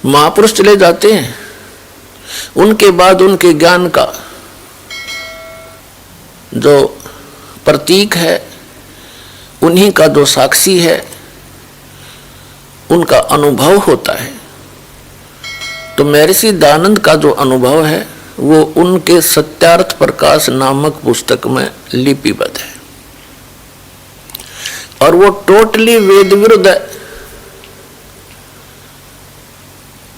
महापुरुष चले जाते हैं, उनके बाद उनके ज्ञान का जो प्रतीक है, उन्हीं का जो साक्षी है, उनका अनुभव होता है। तो महर्षि दयानंद का जो अनुभव है वो उनके सत्यार्थ प्रकाश नामक पुस्तक में लिपिबद्ध है, और वो टोटली वेद विरुद्ध है।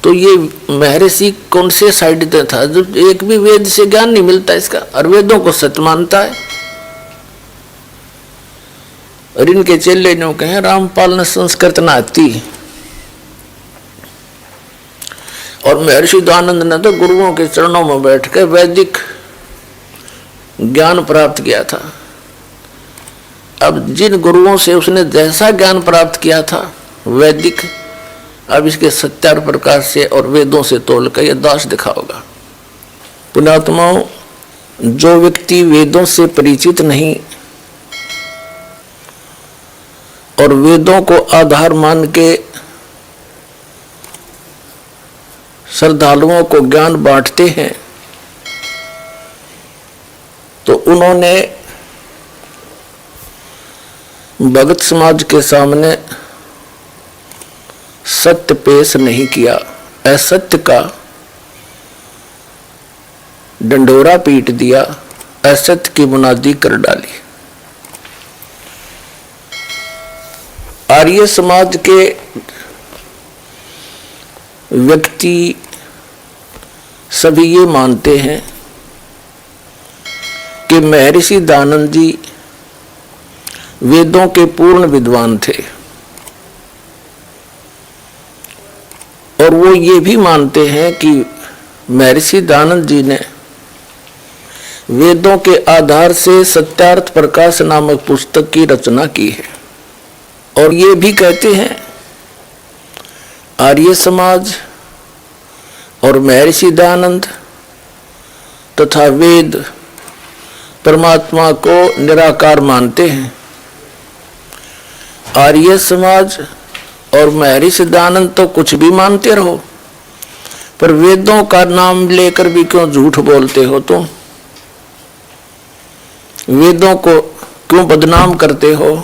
तो ये महर्षि कौन से साइड पे था? जो एक भी वेद से ज्ञान नहीं मिलता इसका, और वेदों को सत्य मानता है। और इनके चेले जो कहें रामपाल ने संस्कृत ना आती, और महर्षि दयानंद ने तो गुरुओं के चरणों में बैठ कर वैदिक ज्ञान प्राप्त किया था। अब जिन गुरुओं से उसने जैसा ज्ञान प्राप्त किया था वैदिक, अब इसके सत्यार्थ प्रकाश से और वेदों से तोल कर यह दास दिखाओगा। पुण्यात्माओं, जो व्यक्ति वेदों से परिचित नहीं और वेदों को आधार मान के श्रद्धालुओं को ज्ञान बांटते हैं, तो उन्होंने भगत समाज के सामने सत्य पेश नहीं किया, असत्य का डंडोरा पीट दिया, असत्य की बुनियादी कर डाली। आर्य समाज के व्यक्ति सभी ये मानते हैं कि महर्षि दयानंद जी वेदों के पूर्ण विद्वान थे, और वो ये भी मानते हैं कि महर्षि दयानंद जी ने वेदों के आधार से सत्यार्थ प्रकाश नामक पुस्तक की रचना की है। और ये भी कहते हैं आर्य समाज और महर्षि दयानंद तथा वेद परमात्मा को निराकार मानते हैं। आर्य समाज और महर्षि दयानंद तो कुछ भी मानते रहो, पर वेदों का नाम लेकर भी क्यों झूठ बोलते हो? तुम वेदों को क्यों बदनाम करते हो?